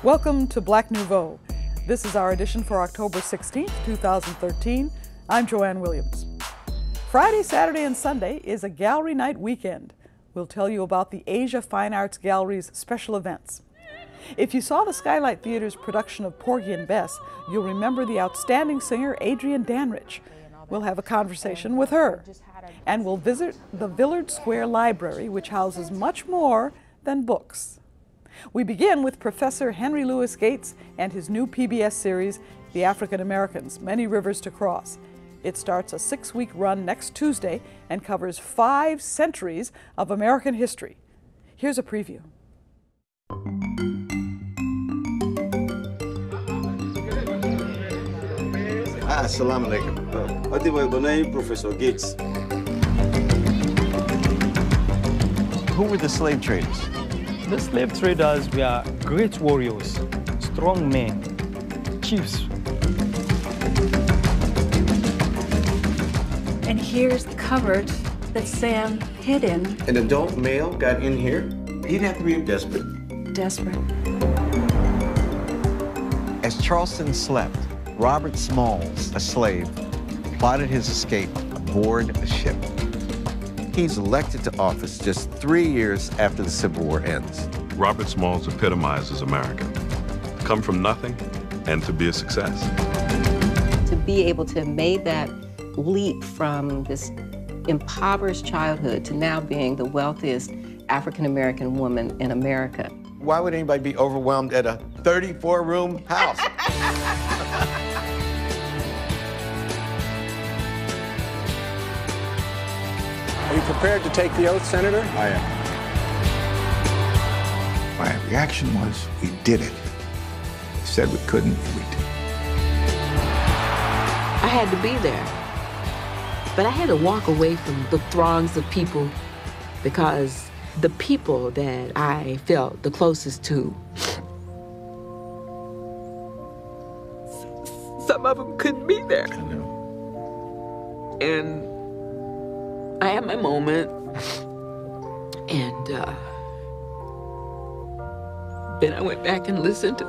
Welcome to Black Nouveau. This is our edition for October 16th, 2013. I'm Joanne Williams. Friday, Saturday, and Sunday is a gallery night weekend. We'll tell you about the Ayzha Fine Arts Gallery's special events. If you saw the Skylight Theater's production of Porgy and Bess, you'll remember the outstanding singer Adrienne Danrich. We'll have a conversation with her. And we'll visit the Villard Square Library, which houses much more than books. We begin with Professor Henry Louis Gates and his new PBS series, The African Americans, Many Rivers to Cross. It starts a 6-week run next Tuesday and covers 5 centuries of American history. Here's a preview. Assalamu alaikum. What do I name Professor Gates? Who were the slave traders? The slave traders were great warriors, strong men, chiefs. And here's the cupboard that Sam hid in. An adult male got in here? He'd have to be desperate. Desperate. As Charleston slept, Robert Smalls, a slave, plotted his escape aboard a ship. He's elected to office just 3 years after the Civil War ends. Robert Smalls epitomizes America. Come from nothing and to be a success. To be able to have made that leap from this impoverished childhood to now being the wealthiest African-American woman in America. Why would anybody be overwhelmed at a 34-room house? Are you prepared to take the oath, Senator? I am. My reaction was, we did it. We said we couldn't, and we did. I had to be there. But I had to walk away from the throngs of people because the people that I felt the closest to, some of them couldn't be there. I know. And I had my moment, and then I went back and listened to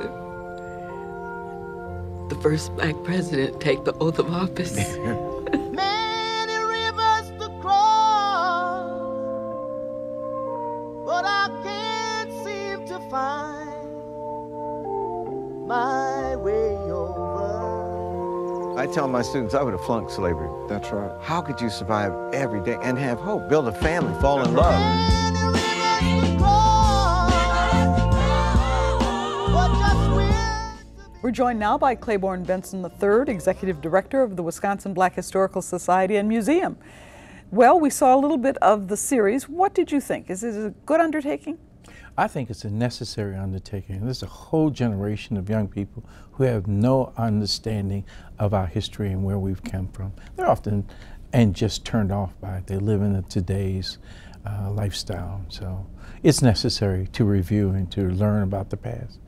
the first Black president take the oath of office. Many rivers to cross, but I can't seem to find my way over. I tell my students I would have flunked slavery. That's right. How could you survive every day and have hope, build a family, fall in love? Many rivers to cross, but just where. We're joined now by Clayborn Benson III, Executive Director of the Wisconsin Black Historical Society and Museum. Well, we saw a little bit of the series. What did you think? Is it a good undertaking? I think it's a necessary undertaking. There's a whole generation of young people who have no understanding of our history and where we've come from. They're often and just turned off by it. They live in today's lifestyle. So it's necessary to review and to learn about the past.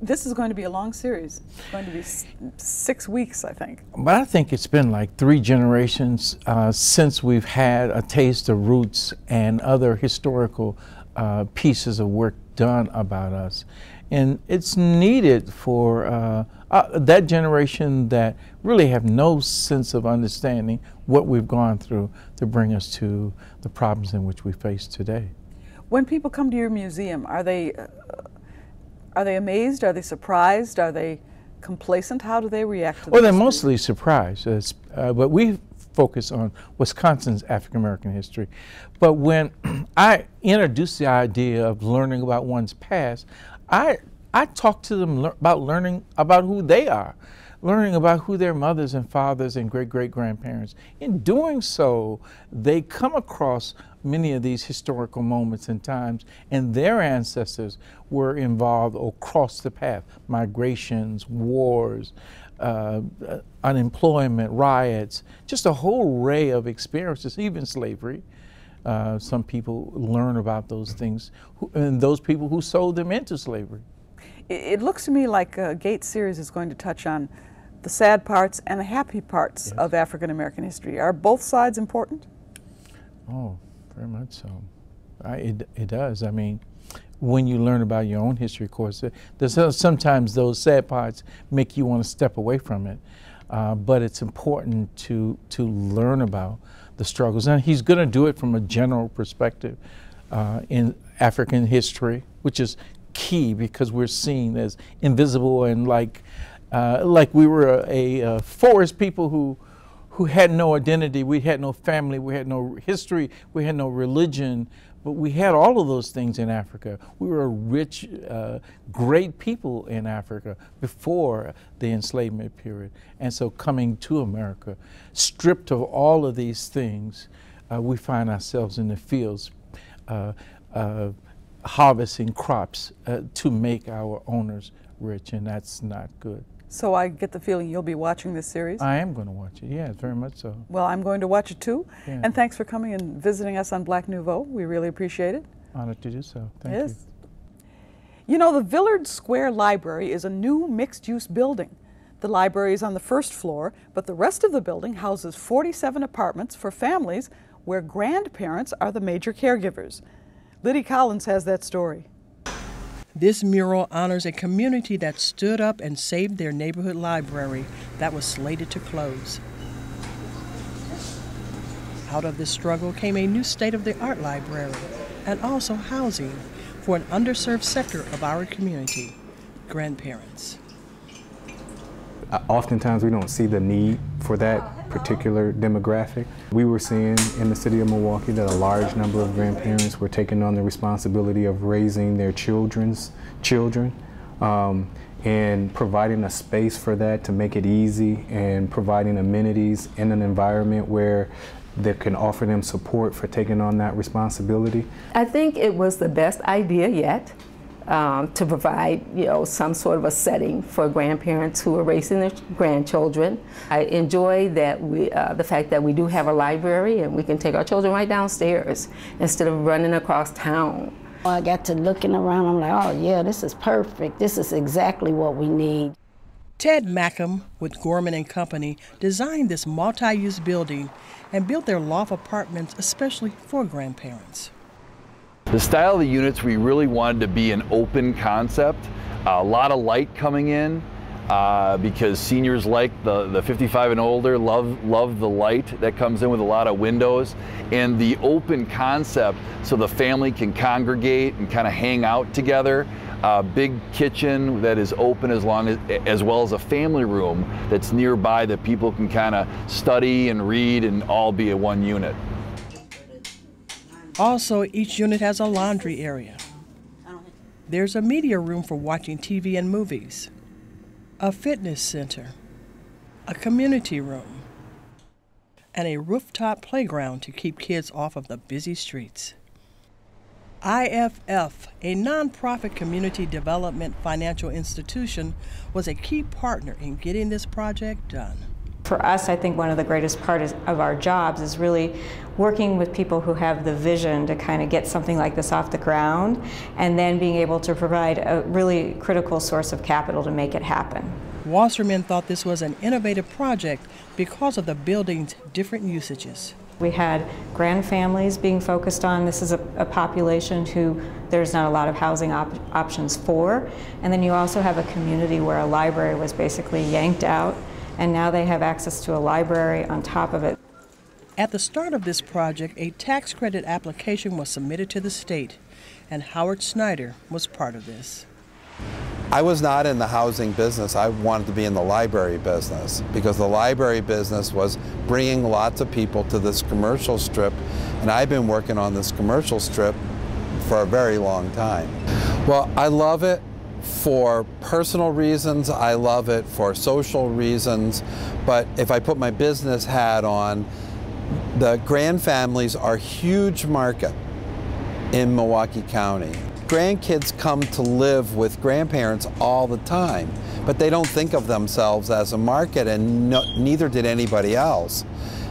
This is going to be a long series. It's going to be 6 weeks, I think. But I think it's been like 3 generations since we've had a taste of roots and other historical pieces of work done about us. And it's needed for that generation that really have no sense of understanding what we've gone through to bring us to the problems in which we face today. When people come to your museum, are they amazed? Are they surprised? Are they complacent? How do they react to this? Well, they're mostly surprised, but we focus on Wisconsin's African American history. But when I introduce the idea of learning about one's past, I talk to them about learning about who they are, learning about who their mothers and fathers and great-great-grandparents. In doing so, they come across many of these historical moments and times, and their ancestors were involved or crossed the path. Migrations, wars, unemployment, riots, just a whole array of experiences, even slavery. Some people learn about those things, and those people who sold them into slavery. It looks to me like Gates' series is going to touch on the sad parts and the happy parts of African American history. Are both sides important? Oh, very much so. It does. I mean, when you learn about your own history course. Sometimes those sad parts make you want to step away from it, but it's important to learn about the struggles. And he's going to do it from a general perspective in African history, which is key because we're seen as invisible and like we were a forest people who had no identity. We had no family, we had no history, we had no religion, but we had all of those things in Africa. We were a rich, great people in Africa before the enslavement period. And so coming to America, stripped of all of these things, we find ourselves in the fields harvesting crops to make our owners rich, and that's not good. So I get the feeling you'll be watching this series? I am going to watch it, yes, very much so. Well, I'm going to watch it too. Yeah. And thanks for coming and visiting us on Black Nouveau. We really appreciate it. Honored to do so. Thank you. You know, the Villard Square Library is a new mixed-use building. The library is on the first floor, but the rest of the building houses 47 apartments for families where grandparents are the major caregivers. Liddie Collins has that story. This mural honors a community that stood up and saved their neighborhood library that was slated to close. Out of this struggle came a new state-of-the-art library and also housing for an underserved sector of our community, grandparents. Oftentimes we don't see the need for that particular demographic. We were seeing in the city of Milwaukee that a large number of grandparents were taking on the responsibility of raising their children's children and providing a space for that to make it easy and providing amenities in an environment where they can offer them support for taking on that responsibility. I think it was the best idea yet. To provide, some sort of a setting for grandparents who are raising their grandchildren. I enjoy that the fact that we do have a library and we can take our children right downstairs instead of running across town. I got to looking around, I'm like, oh yeah, this is perfect. This is exactly what we need. Ted Matkom with Gorman & Company designed this multi-use building and built their loft apartments especially for grandparents. The style of the units, we really wanted to be an open concept, a lot of light coming in because seniors like the 55 and older, love the light that comes in with a lot of windows, and the open concept so the family can congregate and kind of hang out together. Big kitchen that is open as well as a family room that's nearby that people can kind of study and read and all be in one unit. Also, each unit has a laundry area. There's a media room for watching TV and movies, a fitness center, a community room, and a rooftop playground to keep kids off of the busy streets. IFF, a nonprofit community development financial institution, was a key partner in getting this project done. For us, I think one of the greatest parts of our jobs is really working with people who have the vision to kind of get something like this off the ground and then being able to provide a really critical source of capital to make it happen. Wasserman thought this was an innovative project because of the building's different usages. We had grand families being focused on. This is a population who there's not a lot of housing options for. And then you also have a community where a library was basically yanked out, and now they have access to a library on top of it. At the start of this project, a tax credit application was submitted to the state, and Howard Snyder was part of this. I was not in the housing business. I wanted to be in the library business because the library business was bringing lots of people to this commercial strip, and I've been working on this commercial strip for a very long time. Well, I love it for personal reasons, I love it for social reasons, but if I put my business hat on, the grand families are a huge market in Milwaukee County. Grandkids come to live with grandparents all the time, but they don't think of themselves as a market, and neither did anybody else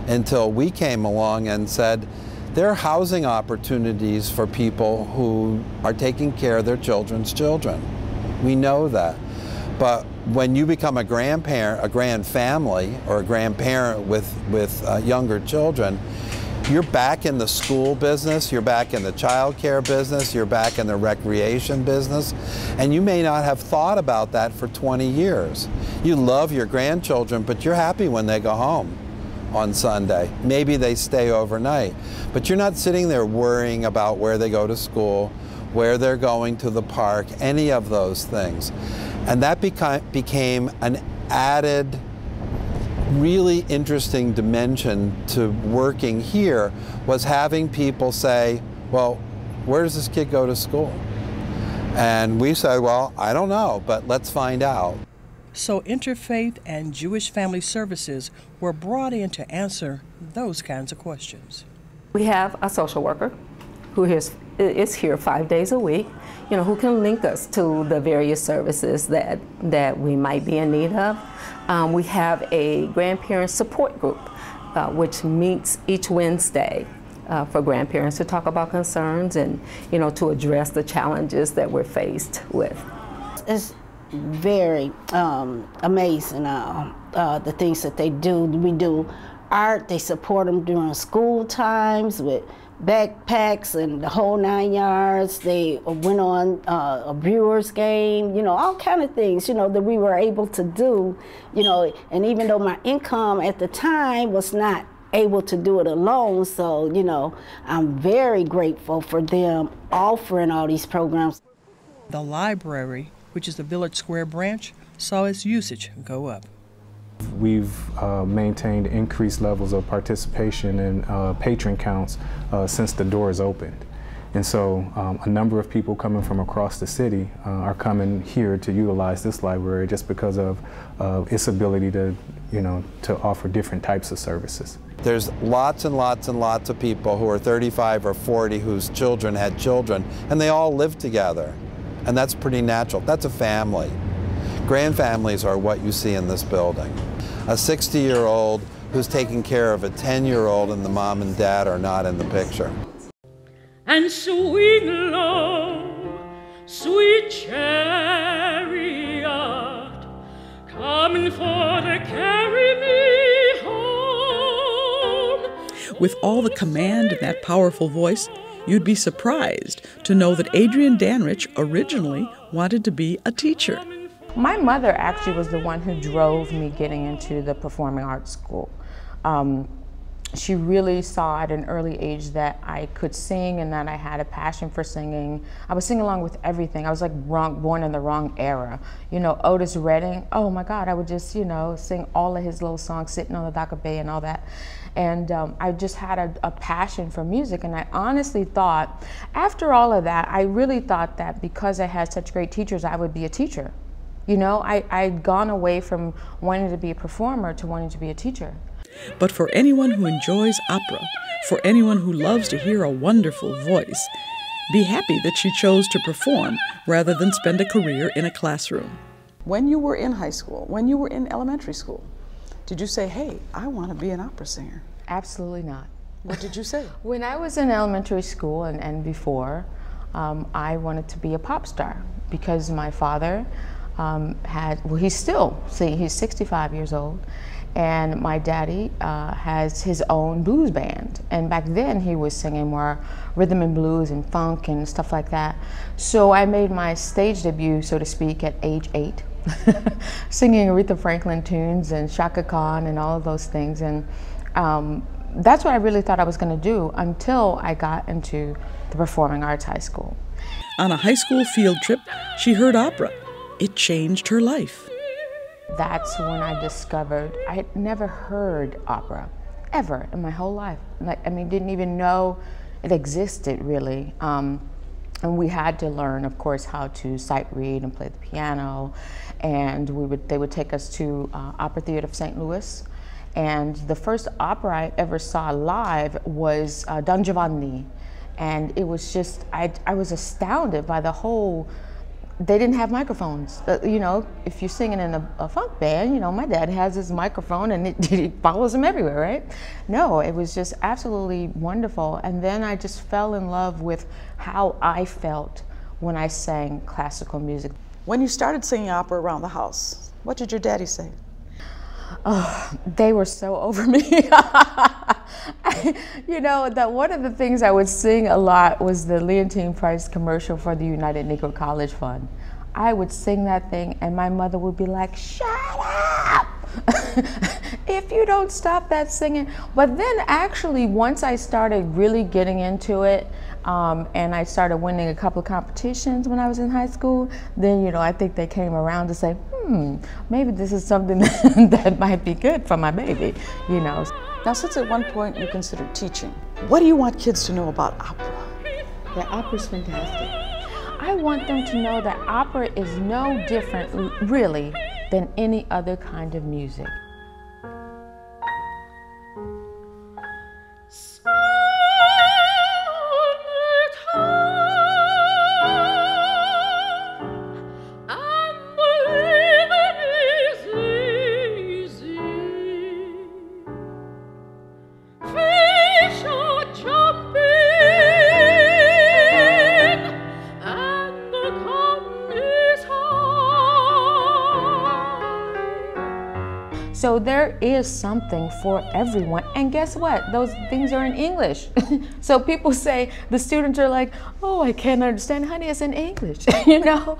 until we came along and said, there are housing opportunities for people who are taking care of their children's children. We know that. But when you become a grandparent, a grand family, or a grandparent with younger children, You're back in the school business, you're back in the child care business, you're back in the recreation business, and you may not have thought about that for 20 years. You love your grandchildren, but you're happy when they go home on Sunday. Maybe they stay overnight, but you're not sitting there worrying about where they go to school, where they're going to the park, any of those things. And that became an added, really interesting dimension to working here, was having people say, well, where does this kid go to school? And we said, well, I don't know, but let's find out. So Interfaith and Jewish Family Services were brought in to answer those kinds of questions. We have a social worker who is here 5 days a week, who can link us to the various services that we might be in need of. We have a grandparent support group, which meets each Wednesday for grandparents to talk about concerns and, to address the challenges that we're faced with. It's very amazing, the things that they do. We do art, they support them during school times with backpacks and the whole 9 yards. They went on a Brewers game, all kind of things, that we were able to do, and even though my income at the time was not able to do it alone, so, I'm very grateful for them offering all these programs. The library, which is the Villard Square branch, saw its usage go up. We've maintained increased levels of participation and patron counts since the doors opened. And so a number of people coming from across the city are coming here to utilize this library just because of its ability to, to offer different types of services. There's lots and lots and lots of people who are 35 or 40 whose children had children, and they all live together. And that's pretty natural. That's a family. Grand families are what you see in this building. A 60-year-old who's taking care of a 10-year-old and the mom and dad are not in the picture. And sweet love, sweet chariot, coming for to carry me home. With all the command in that powerful voice, you'd be surprised to know that Adrienne Danrich originally wanted to be a teacher. My mother actually was the one who drove me getting into the performing arts school. She really saw at an early age that I could sing and that I had a passion for singing. I was singing along with everything. I was like born in the wrong era. Otis Redding, oh my God, I would just, sing all of his little songs, Sitting on the Dock of Bay and all that. And I just had a passion for music, and I honestly thought, after all of that, I really thought that because I had such great teachers, I would be a teacher. I'd gone away from wanting to be a performer to wanting to be a teacher. But for anyone who enjoys opera, for anyone who loves to hear a wonderful voice, be happy that she chose to perform rather than spend a career in a classroom. When you were in high school, when you were in elementary school, did you say, hey, I want to be an opera singer? Absolutely not. What did you say? When I was in elementary school and before, I wanted to be a pop star because my father he's 65 years old, and my daddy has his own blues band. And back then he was singing more rhythm and blues and funk and stuff like that. So I made my stage debut, so to speak, at age 8. Singing Aretha Franklin tunes and Shaka Khan and all of those things. And that's what I really thought I was going to do until I got into the Performing Arts High School. On a high school field trip, she heard opera. It changed her life. That's when I discovered I had never heard opera, ever in my whole life. Didn't even know it existed, really. And we had to learn, of course, how to sight read and play the piano. And they would take us to Opera Theater of St. Louis. And the first opera I ever saw live was Don Giovanni. And it was just, I was astounded by the whole, they didn't have microphones. If you're singing in a funk band, my dad has his microphone and it follows him everywhere, right? No, it was just absolutely wonderful. And then I just fell in love with how I felt when I sang classical music. When you started singing opera around the house, what did your daddy say? Oh, they were so over me. You know, that one of the things I would sing a lot was the Leontine Price commercial for the United Negro College Fund. I would sing that thing and my mother would be like, shut up! If you don't stop that singing. But then actually once I started really getting into it, and I started winning a couple of competitions when I was in high school, then, you know, I think they came around to say, maybe this is something that might be good for my baby, you know. Now, since at one point you considered teaching, what do you want kids to know about opera? That opera's fantastic. I want them to know that opera is no different, really, than any other kind of music. So there is something for everyone. And guess what? Those things are in English. So people say, the students are like, oh, I can't understand. Honey, it's in English, you know?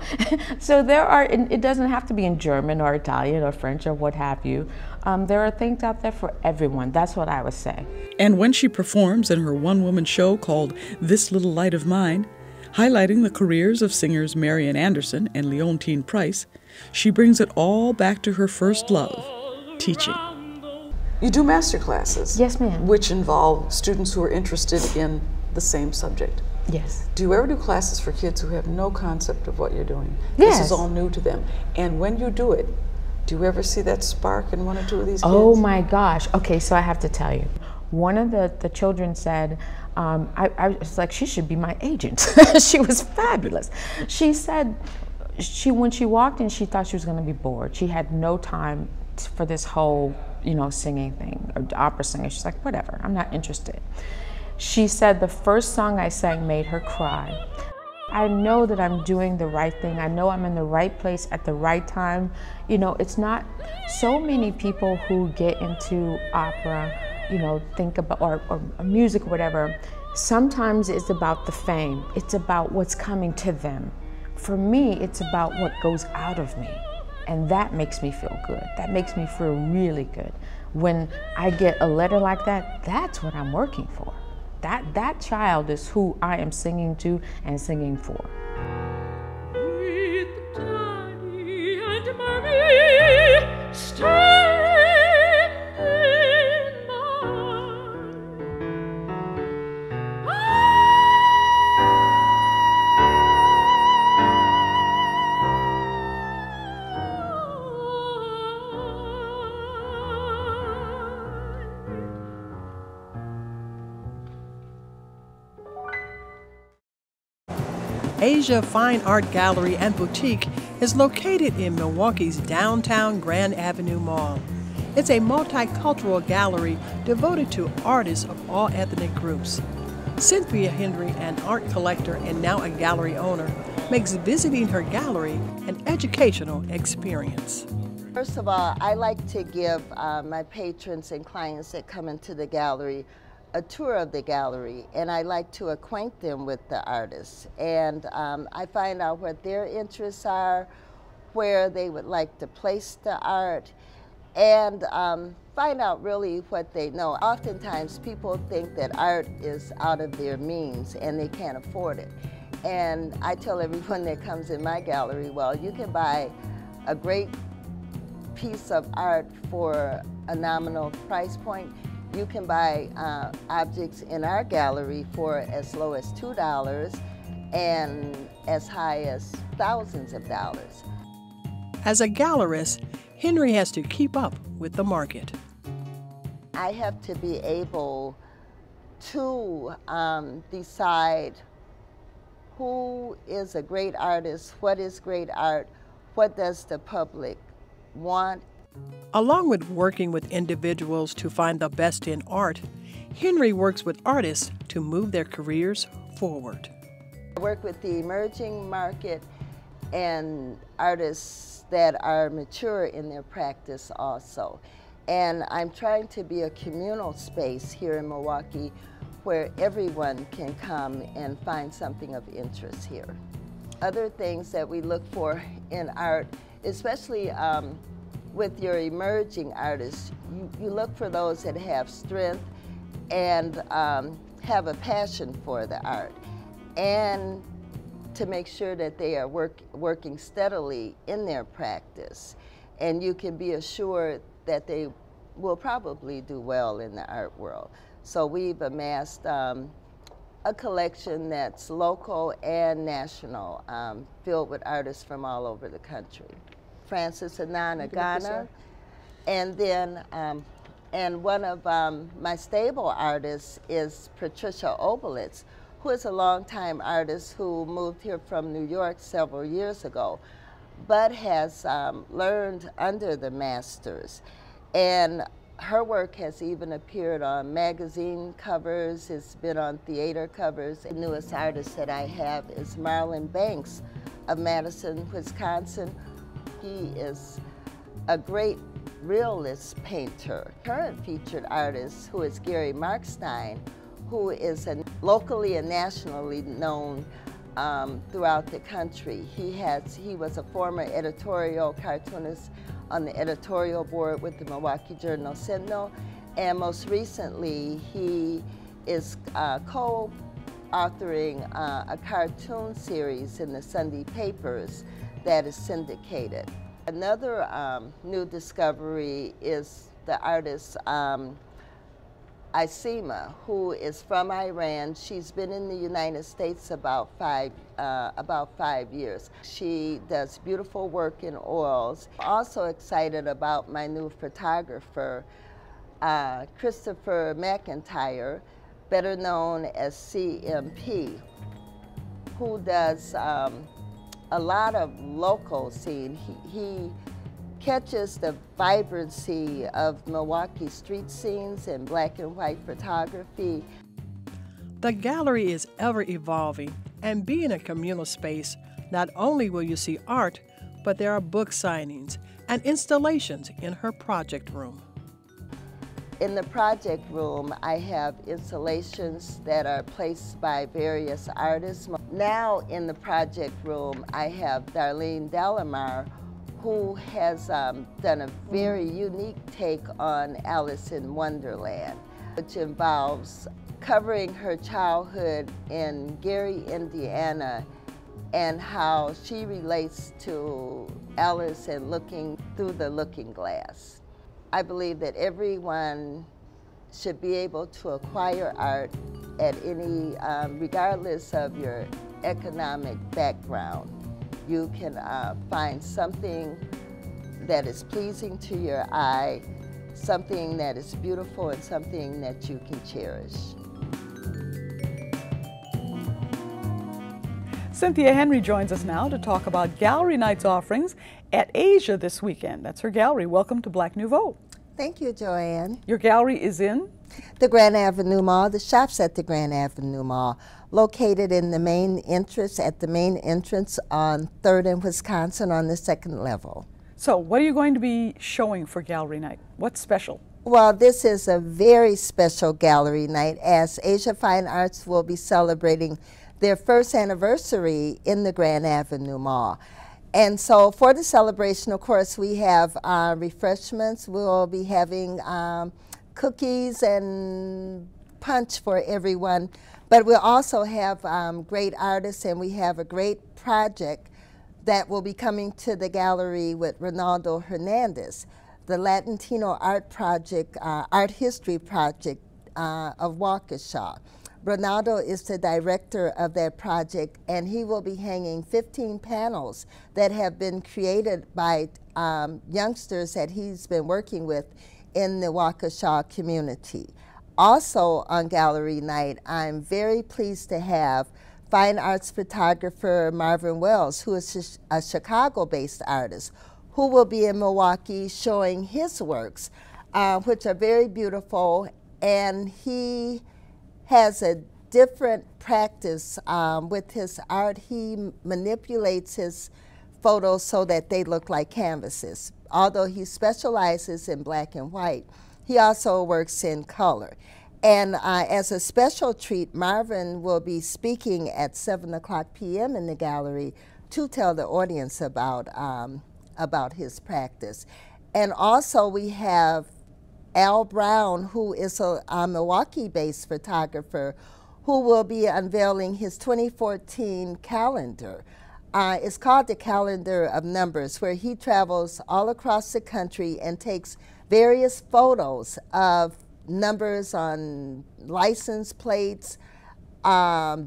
So there are, it doesn't have to be in German or Italian or French or what have you. There are things out there for everyone. That's what I would say. And when she performs in her one-woman show called This Little Light of Mine, highlighting the careers of singers Marian Anderson and Leontine Price, she brings it all back to her first love, teaching. You do master classes. Yes, ma'am. Which involve students who are interested in the same subject. Yes. Do you ever do classes for kids who have no concept of what you're doing? Yes. This is all new to them. And when you do it, do you ever see that spark in one or two of these kids? Oh my gosh. Okay, so I have to tell you. One of the children said, I was like, she should be my agent. She was fabulous. She said, when she walked in, she thought she was going to be bored. She had no time for this whole, you know, singing thing, or opera singing. She's like, whatever, I'm not interested. She said the first song I sang made her cry. I know that I'm doing the right thing. I know I'm in the right place at the right time. You know, it's not so many people who get into opera, you know, think about, or music or whatever. Sometimes it's about the fame. It's about what's coming to them. For me, it's about what goes out of me. And that makes me feel good. That makes me feel really good. When I get a letter like that, that's what I'm working for. That child is who I am singing to and singing for. With Daddy and Mommy stand in Ayzha Fine Art Gallery and Boutiqu is located in Milwaukee's downtown Grand Avenue Mall. It's a multicultural gallery devoted to artists of all ethnic groups. Cynthia Henry, an art collector and now a gallery owner, makes visiting her gallery an educational experience. First of all, I like to give my patrons and clients that come into the gallery a tour of the gallery, and I like to acquaint them with the artists. And I find out what their interests are, where they would like to place the art, and find out really what they know. Oftentimes people think that art is out of their means and they can't afford it. And I tell everyone that comes in my gallery, well, you can buy a great piece of art for a nominal price point. You can buy objects in our gallery for as low as $2 and as high as thousands of dollars. As a gallerist, Henry has to keep up with the market. I have to be able to decide who is a great artist, what is great art, what does the public want. Along with working with individuals to find the best in art, Henry works with artists to move their careers forward. I work with the emerging market and artists that are mature in their practice also. And I'm trying to be a communal space here in Milwaukee where everyone can come and find something of interest here. Other things that we look for in art, especially with your emerging artists, you look for those that have strength and have a passion for the art, and to make sure that they are working steadily in their practice. And you can be assured that they will probably do well in the art world. So we've amassed a collection that's local and national, filled with artists from all over the country. Francis Anana Ghana, and then and one of my stable artists is Patricia Obelitz, who is a longtime artist who moved here from New York several years ago, but has learned under the masters. And her work has even appeared on magazine covers, it's been on theater covers. The newest artist that I have is Marlon Banks of Madison, Wisconsin. He is a great realist painter. Current featured artist, who is Gary Markstein, who is a locally and nationally known throughout the country. He was a former editorial cartoonist on the editorial board with the Milwaukee Journal-Sentinel, and most recently he is co-authoring a cartoon series in the Sunday papers that is syndicated. Another new discovery is the artist Ayzha, who is from Iran. She's been in the United States about five years. She does beautiful work in oils. Also excited about my new photographer, Christopher McIntyre, better known as CMP, who does a lot of local scene. He catches the vibrancy of Milwaukee street scenes and black and white photography. The gallery is ever evolving, and being a communal space, not only will you see art, but there are book signings and installations in her project room. In the project room, I have installations that are placed by various artists. Now in the project room, I have Darlene Delamar, who has done a very unique take on Alice in Wonderland, which involves covering her childhood in Gary, Indiana, and how she relates to Alice and looking through the looking glass. I believe that everyone should be able to acquire art at any, regardless of your economic background. You can find something that is pleasing to your eye, something that is beautiful, and something that you can cherish. Cynthia Henry joins us now to talk about Gallery Night's offerings at Ayzha this weekend. That's her gallery. Welcome to Black Nouveau. Thank you, Joanne. Your gallery is in? The Grand Avenue Mall. The shop's at the Grand Avenue Mall, located in the main entrance, at the main entrance on 3rd and Wisconsin on the second level. So what are you going to be showing for Gallery Night? What's special? Well, this is a very special gallery night, as Ayzha Fine Arts will be celebrating their first anniversary in the Grand Avenue Mall. And so for the celebration, of course, we have refreshments. We'll be having cookies and punch for everyone. But we'll also have great artists, and we have a great project that will be coming to the gallery with Ronaldo Hernandez, the Latino art project, art history project of Waukesha. Ronaldo is the director of that project, and he will be hanging 15 panels that have been created by youngsters that he's been working with in the Waukesha community. Also on Gallery Night, I'm very pleased to have fine arts photographer Marvin Wells, who is a Chicago-based artist, who will be in Milwaukee showing his works, which are very beautiful, and he has a different practice with his art. He manipulates his photos so that they look like canvases. although he specializes in black and white, he also works in color. And as a special treat, Marvin will be speaking at 7:00 p.m. in the gallery to tell the audience about his practice. And also we have Al Brown, who is a Milwaukee-based photographer, who will be unveiling his 2014 calendar. It's called the Calendar of Numbers, where he travels all across the country and takes various photos of numbers on license plates,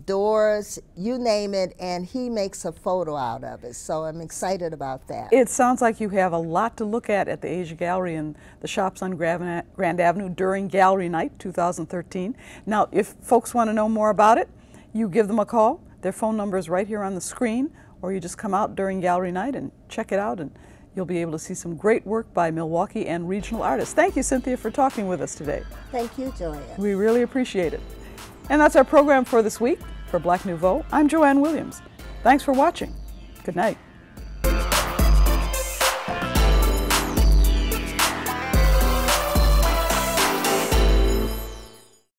doors, you name it, and he makes a photo out of it. So I'm excited about that. It sounds like you have a lot to look at the Ayzha Gallery and the shops on Grand Avenue during Gallery Night 2013. Now, if folks want to know more about it, you give them a call. Their phone number is right here on the screen, or you just come out during Gallery Night and check it out, and you'll be able to see some great work by Milwaukee and regional artists. Thank you, Cynthia, for talking with us today. Thank you, Joanne. We really appreciate it. And that's our program for this week. For Black Nouveau, I'm Joanne Williams. Thanks for watching. Good night.